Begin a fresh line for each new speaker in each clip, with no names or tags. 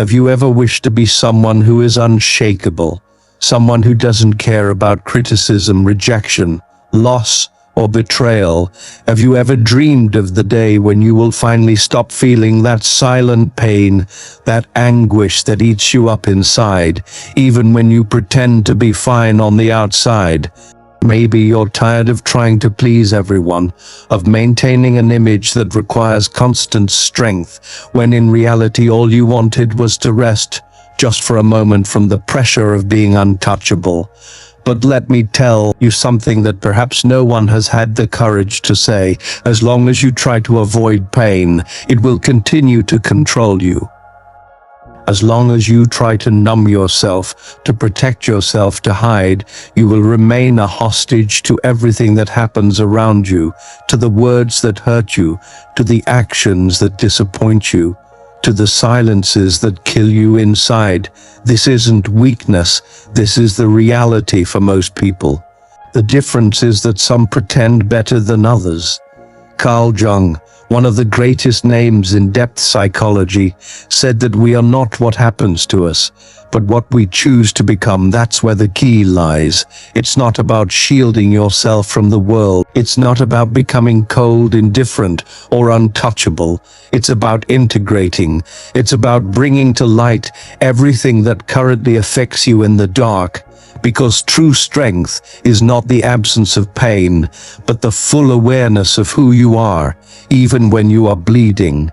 Have you ever wished to be someone who is unshakable? Someone who doesn't care about criticism, rejection, loss, or betrayal? Have you ever dreamed of the day when you will finally stop feeling that silent pain, that anguish that eats you up inside, even when you pretend to be fine on the outside? Maybe you're tired of trying to please everyone, of maintaining an image that requires constant strength, when in reality all you wanted was to rest just for a moment from the pressure of being untouchable. But let me tell you something that perhaps no one has had the courage to say. As long as you try to avoid pain, it will continue to control you. As long as you try to numb yourself, to protect yourself, to hide, you will remain a hostage to everything that happens around you, to the words that hurt you, to the actions that disappoint you, to the silences that kill you inside. This isn't weakness, this is the reality for most people. The difference is that some pretend better than others. Carl Jung, one of the greatest names in depth psychology, said that we are not what happens to us, but what we choose to become. That's where the key lies. It's not about shielding yourself from the world. It's not about becoming cold, indifferent, or untouchable. It's about integrating. It's about bringing to light everything that currently affects you in the dark. Because true strength is not the absence of pain, but the full awareness of who you are, even when you are bleeding.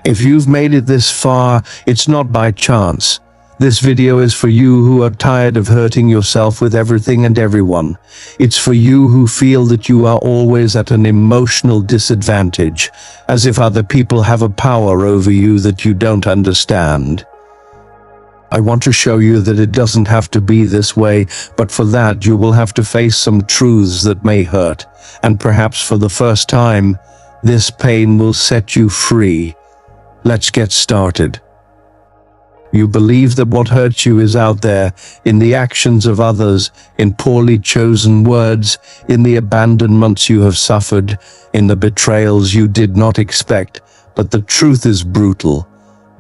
If you've made it this far, it's not by chance. This video is for you who are tired of hurting yourself with everything and everyone. It's for you who feel that you are always at an emotional disadvantage, as if other people have a power over you that you don't understand. I want to show you that it doesn't have to be this way, but for that you will have to face some truths that may hurt, and perhaps for the first time, this pain will set you free. Let's get started. You believe that what hurts you is out there, in the actions of others, in poorly chosen words, in the abandonments you have suffered, in the betrayals you did not expect, but the truth is brutal.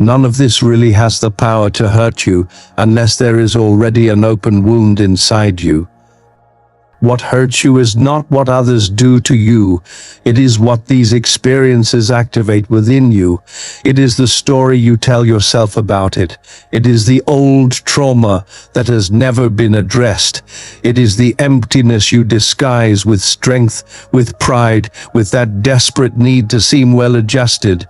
None of this really has the power to hurt you unless there is already an open wound inside you. What hurts you is not what others do to you. It is what these experiences activate within you. It is the story you tell yourself about it. It is the old trauma that has never been addressed. It is the emptiness you disguise with strength, with pride, with that desperate need to seem well adjusted.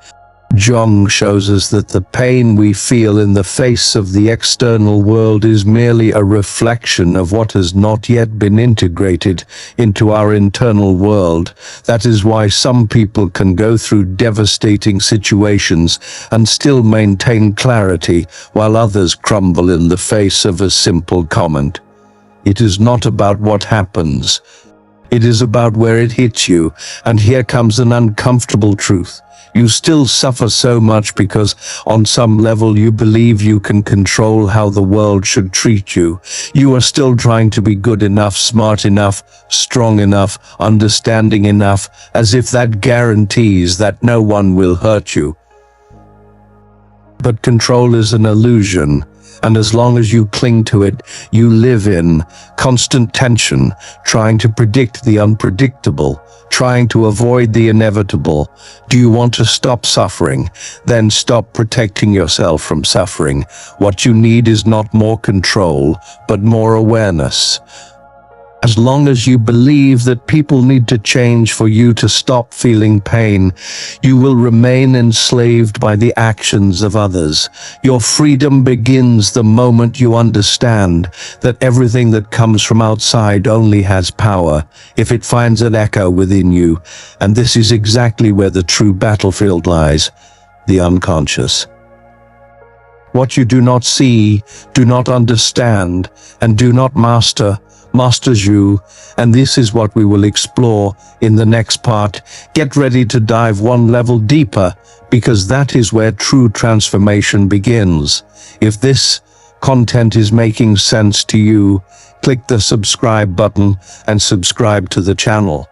Jung shows us that the pain we feel in the face of the external world is merely a reflection of what has not yet been integrated into our internal world. That is why some people can go through devastating situations and still maintain clarity, while others crumble in the face of a simple comment. It is not about what happens. It is about where it hits you, and here comes an uncomfortable truth. You still suffer so much because, on some level, you believe you can control how the world should treat you. You are still trying to be good enough, smart enough, strong enough, understanding enough, as if that guarantees that no one will hurt you. But control is an illusion. And as long as you cling to it, you live in constant tension, trying to predict the unpredictable, trying to avoid the inevitable. Do you want to stop suffering? Then stop protecting yourself from suffering. What you need is not more control, but more awareness. As long as you believe that people need to change for you to stop feeling pain, you will remain enslaved by the actions of others. Your freedom begins the moment you understand that everything that comes from outside only has power if it finds an echo within you. And this is exactly where the true battlefield lies, the unconscious. What you do not see, do not understand, and do not master, masters you, and this is what we will explore in the next part. Get ready to dive one level deeper, because that is where true transformation begins. If this content is making sense to you, click the subscribe button and subscribe to the channel.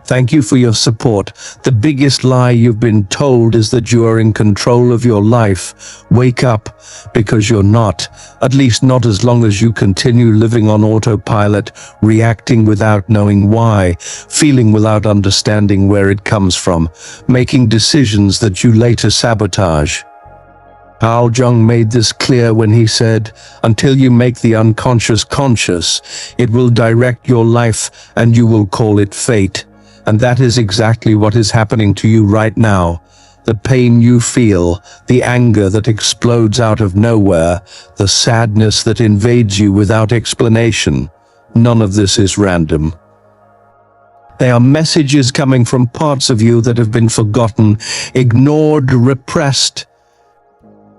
Thank you for your support. The biggest lie you've been told is that you are in control of your life. Wake up, because you're not. At least not as long as you continue living on autopilot, reacting without knowing why, feeling without understanding where it comes from, making decisions that you later sabotage. Carl Jung made this clear when he said, "Until you make the unconscious conscious, it will direct your life and you will call it fate." And that is exactly what is happening to you right now. The pain you feel, the anger that explodes out of nowhere, the sadness that invades you without explanation. None of this is random. They are messages coming from parts of you that have been forgotten, ignored, repressed.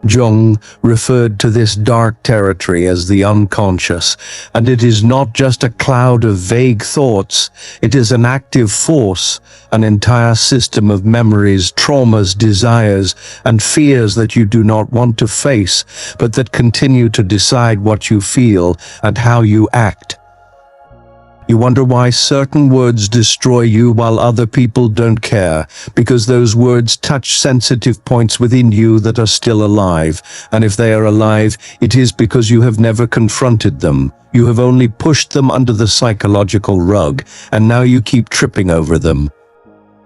Jung referred to this dark territory as the unconscious, and it is not just a cloud of vague thoughts, it is an active force, an entire system of memories, traumas, desires, and fears that you do not want to face, but that continue to decide what you feel and how you act. You wonder why certain words destroy you while other people don't care, because those words touch sensitive points within you that are still alive, and if they are alive, it is because you have never confronted them. You have only pushed them under the psychological rug, and now you keep tripping over them.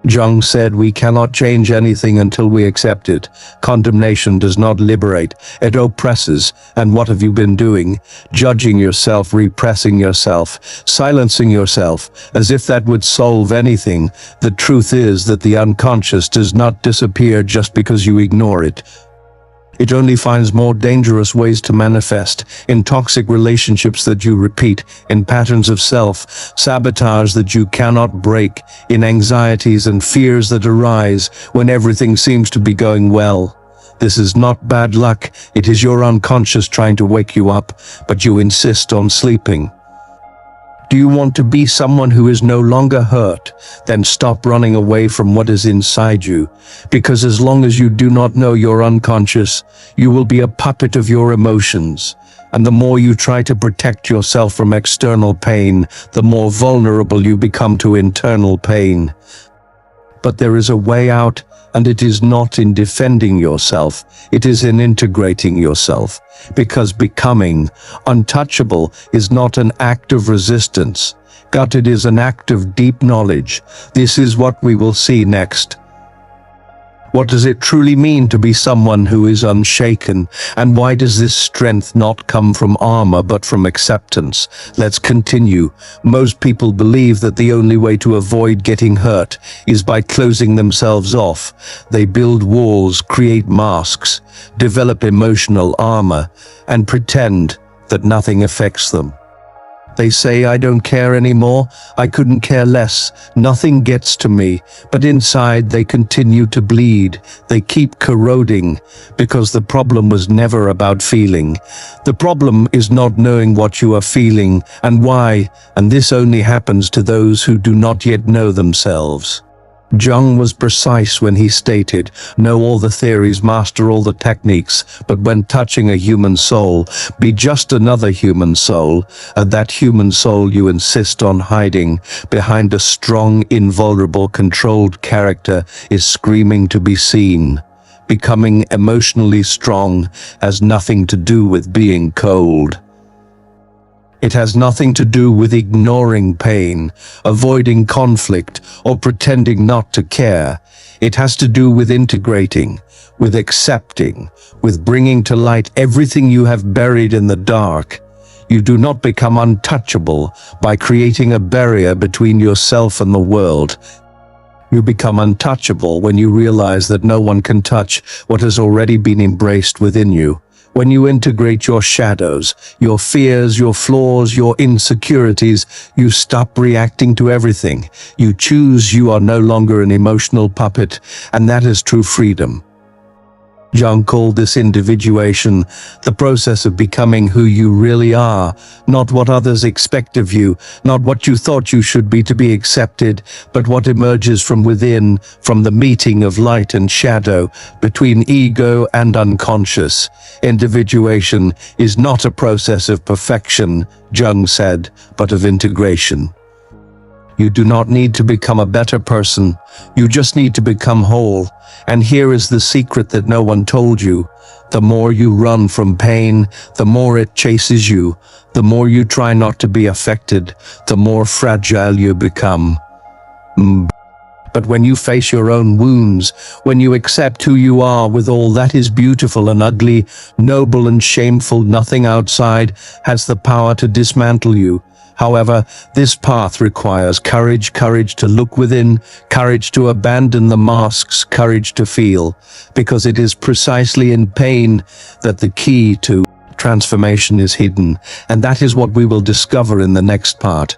Jung said we cannot change anything until we accept it. Condemnation does not liberate, it oppresses. And what have you been doing? Judging yourself, repressing yourself, silencing yourself, as if that would solve anything. The truth is that the unconscious does not disappear just because you ignore it. It only finds more dangerous ways to manifest, in toxic relationships that you repeat, in patterns of self-sabotage that you cannot break, in anxieties and fears that arise when everything seems to be going well. This is not bad luck, it is your unconscious trying to wake you up, but you insist on sleeping. Do you want to be someone who is no longer hurt? Then stop running away from what is inside you. Because as long as you do not know your unconscious, you will be a puppet of your emotions. And the more you try to protect yourself from external pain, the more vulnerable you become to internal pain. But there is a way out, and it is not in defending yourself, it is in integrating yourself. Because becoming untouchable is not an act of resistance, but it is an act of deep knowledge. This is what we will see next. What does it truly mean to be someone who is unshaken? And why does this strength not come from armor but from acceptance? Let's continue. Most people believe that the only way to avoid getting hurt is by closing themselves off. They build walls, create masks, develop emotional armor, and pretend that nothing affects them. They say, "I don't care anymore, I couldn't care less, nothing gets to me," but inside they continue to bleed. They keep corroding, because the problem was never about feeling. The problem is not knowing what you are feeling and why, and this only happens to those who do not yet know themselves. Jung was precise when he stated, "Know all the theories, master all the techniques, but when touching a human soul, be just another human soul, and that human soul you insist on hiding behind a strong, invulnerable, controlled character is screaming to be seen." Becoming emotionally strong has nothing to do with being cold. It has nothing to do with ignoring pain, avoiding conflict, or pretending not to care. It has to do with integrating, with accepting, with bringing to light everything you have buried in the dark. You do not become untouchable by creating a barrier between yourself and the world. You become untouchable when you realize that no one can touch what has already been embraced within you. When you integrate your shadows, your fears, your flaws, your insecurities, you stop reacting to everything. You choose. You are no longer an emotional puppet, and that is true freedom. Jung called this individuation, the process of becoming who you really are, not what others expect of you, not what you thought you should be to be accepted, but what emerges from within, from the meeting of light and shadow, between ego and unconscious. Individuation is not a process of perfection, Jung said, but of integration. You do not need to become a better person. You just need to become whole. And here is the secret that no one told you. The more you run from pain, the more it chases you. The more you try not to be affected, the more fragile you become. But when you face your own wounds, when you accept who you are with all that is beautiful and ugly, noble and shameful, nothing outside has the power to dismantle you. However, this path requires courage to look within, courage to abandon the masks, courage to feel, because it is precisely in pain that the key to transformation is hidden, and that is what we will discover in the next part.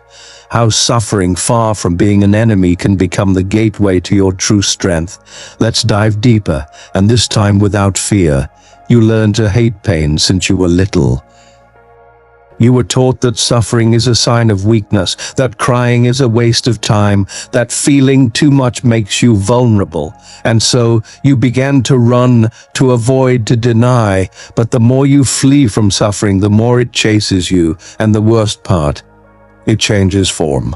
How suffering, far from being an enemy, can become the gateway to your true strength. Let's dive deeper, and this time without fear. You learn to hate pain since you were little. You were taught that suffering is a sign of weakness, that crying is a waste of time, that feeling too much makes you vulnerable. And so you began to run, to avoid, to deny. But the more you flee from suffering, the more it chases you. And the worst part, it changes form.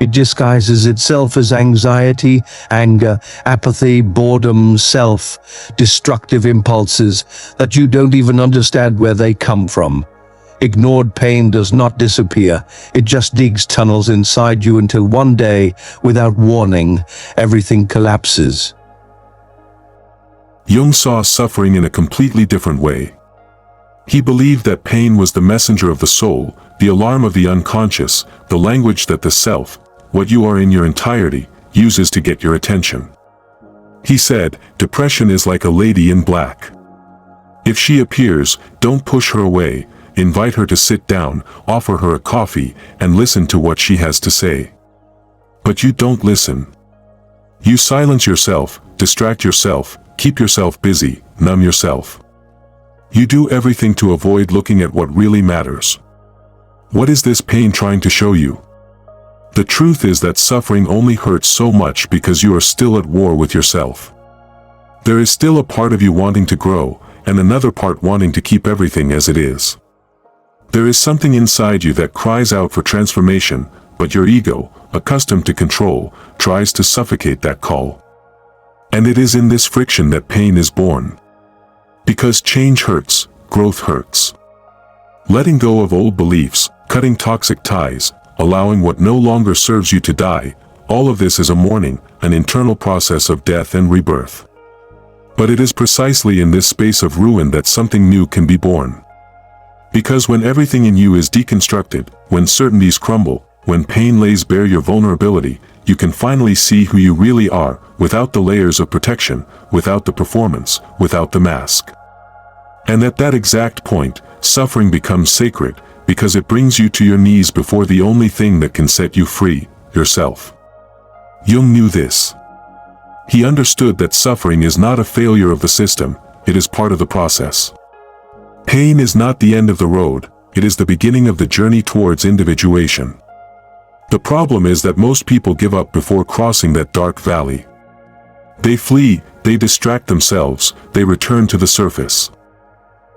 It disguises itself as anxiety, anger, apathy, boredom, self-destructive impulses that you don't even understand where they come from. Ignored pain does not disappear. It just digs tunnels inside you until one day, without warning, everything collapses.
Jung saw suffering in a completely different way. He believed that pain was the messenger of the soul, the alarm of the unconscious, the language that the self, what you are in your entirety, uses to get your attention. He said, depression is like a lady in black. If she appears, don't push her away. Invite her to sit down, offer her a coffee, and listen to what she has to say. But you don't listen. You silence yourself, distract yourself, keep yourself busy, numb yourself. You do everything to avoid looking at what really matters. What is this pain trying to show you? The truth is that suffering only hurts so much because you are still at war with yourself. There is still a part of you wanting to grow, and another part wanting to keep everything as it is. There is something inside you that cries out for transformation, but your ego, accustomed to control, tries to suffocate that call. And it is in this friction that pain is born. Because change hurts, growth hurts. Letting go of old beliefs, cutting toxic ties, allowing what no longer serves you to die, all of this is a mourning, an internal process of death and rebirth. But it is precisely in this space of ruin that something new can be born. Because when everything in you is deconstructed, when certainties crumble, when pain lays bare your vulnerability, you can finally see who you really are, without the layers of protection, without the performance, without the mask. And at that exact point, suffering becomes sacred, because it brings you to your knees before the only thing that can set you free, yourself. Jung knew this. He understood that suffering is not a failure of the system, it is part of the process. Pain is not the end of the road, it is the beginning of the journey towards individuation. The problem is that most people give up before crossing that dark valley. They flee, they distract themselves, they return to the surface.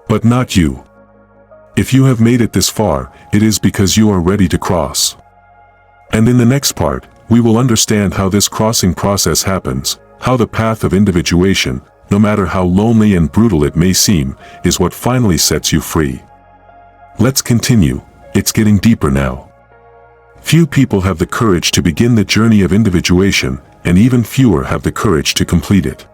But not you. If you have made it this far, it is because you are ready to cross. And in the next part, we will understand how this crossing process happens, how the path of individuation, no matter how lonely and brutal it may seem, is what finally sets you free. Let's continue, it's getting deeper now. Few people have the courage to begin the journey of individuation, and even fewer have the courage to complete it.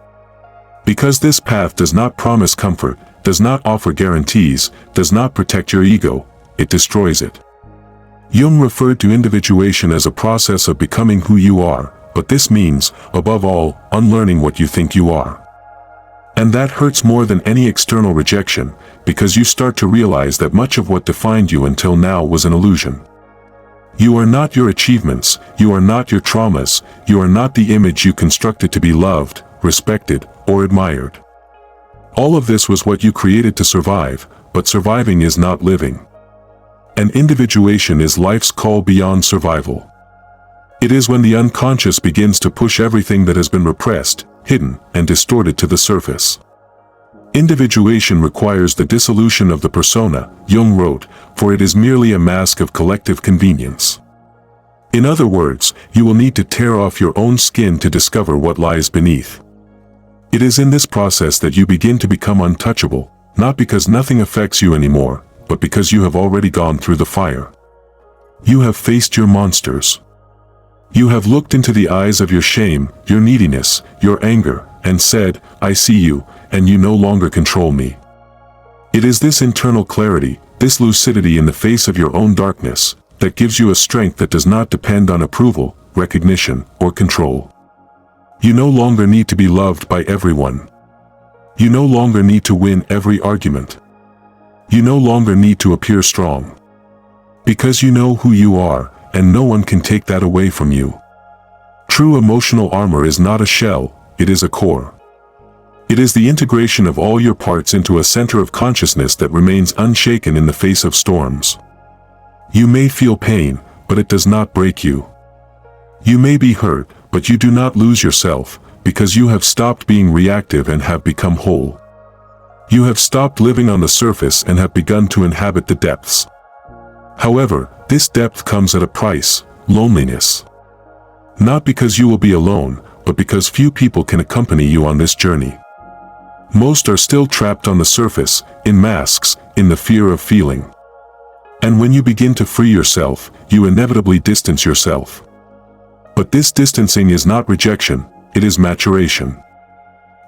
Because this path does not promise comfort, does not offer guarantees, does not protect your ego, it destroys it. Jung referred to individuation as a process of becoming who you are, but this means, above all, unlearning what you think you are. And that hurts more than any external rejection, because you start to realize that much of what defined you until now was an illusion. You are not your achievements, you are not your traumas, you are not the image you constructed to be loved, respected, or admired. All of this was what you created to survive, but surviving is not living. And individuation is life's call beyond survival. It is when the unconscious begins to push everything that has been repressed, hidden, and distorted to the surface. Individuation requires the dissolution of the persona, Jung wrote, for it is merely a mask of collective convenience. In other words, you will need to tear off your own skin to discover what lies beneath. It is in this process that you begin to become untouchable, not because nothing affects you anymore, but because you have already gone through the fire. You have faced your monsters. You have looked into the eyes of your shame, your neediness, your anger, and said, "I see you, and you no longer control me." It is this internal clarity, this lucidity in the face of your own darkness, that gives you a strength that does not depend on approval, recognition, or control. You no longer need to be loved by everyone. You no longer need to win every argument. You no longer need to appear strong. Because you know who you are, and no one can take that away from you. True emotional armor is not a shell, it is a core. It is the integration of all your parts into a center of consciousness that remains unshaken in the face of storms. You may feel pain, but it does not break you. You may be hurt, but you do not lose yourself, because you have stopped being reactive and have become whole. You have stopped living on the surface and have begun to inhabit the depths. However, this depth comes at a price: loneliness. Not because you will be alone, but because few people can accompany you on this journey. Most are still trapped on the surface, in masks, in the fear of feeling. And when you begin to free yourself, you inevitably distance yourself. But this distancing is not rejection, it is maturation.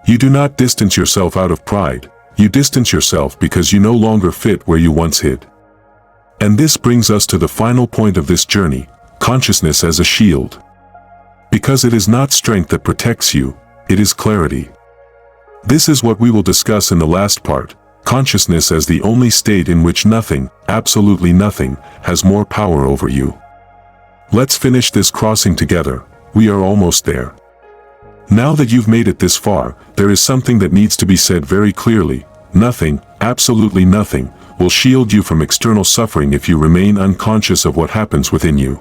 You do not distance yourself out of pride, you distance yourself because you no longer fit where you once hid. And this brings us to the final point of this journey: consciousness as a shield. Because it is not strength that protects you, it is clarity. This is what we will discuss in the last part: consciousness as the only state in which nothing, absolutely nothing, has more power over you. Let's finish this crossing together. We are almost there. Now that you've made it this far, there is something that needs to be said very clearly: nothing, absolutely nothing, will shield you from external suffering if you remain unconscious of what happens within you.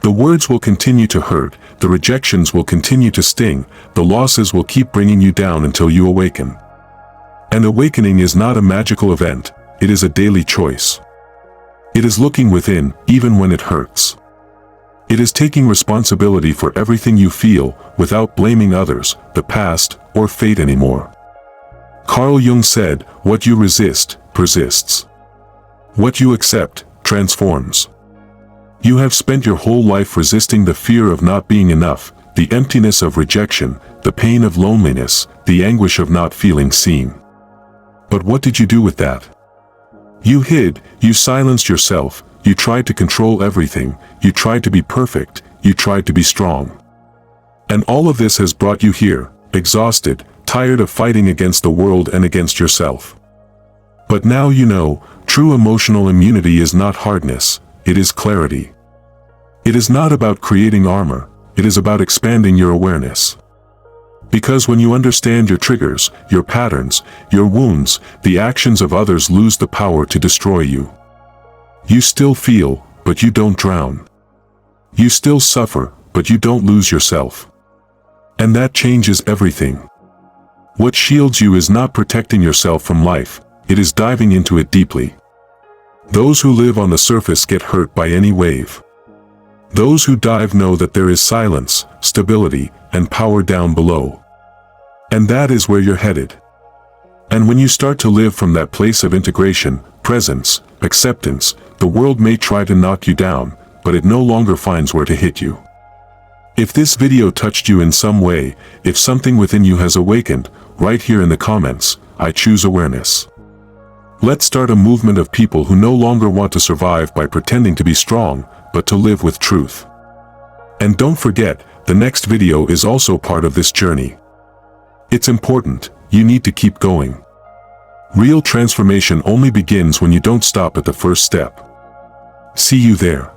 The words will continue to hurt, the rejections will continue to sting, the losses will keep bringing you down until you awaken. And awakening is not a magical event, it is a daily choice. It is looking within, even when it hurts. It is taking responsibility for everything you feel, without blaming others, the past, or fate anymore. Carl Jung said, "What you resist, persists. What you accept, transforms." You have spent your whole life resisting the fear of not being enough, the emptiness of rejection, the pain of loneliness, the anguish of not feeling seen. But what did you do with that? You hid, you silenced yourself, you tried to control everything, you tried to be perfect, you tried to be strong. And all of this has brought you here, exhausted, tired of fighting against the world and against yourself. But now you know, true emotional immunity is not hardness, it is clarity. It is not about creating armor, it is about expanding your awareness. Because when you understand your triggers, your patterns, your wounds, the actions of others lose the power to destroy you. You still feel, but you don't drown. You still suffer, but you don't lose yourself. And that changes everything. What shields you is not protecting yourself from life, it is diving into it deeply. Those who live on the surface get hurt by any wave. Those who dive know that there is silence, stability, and power down below. And that is where you're headed. And when you start to live from that place of integration, presence, acceptance, the world may try to knock you down, but it no longer finds where to hit you. If this video touched you in some way, if something within you has awakened, write here in the comments, "I choose awareness." Let's start a movement of people who no longer want to survive by pretending to be strong, but to live with truth. And don't forget, the next video is also part of this journey. It's important, you need to keep going. Real transformation only begins when you don't stop at the first step. See you there.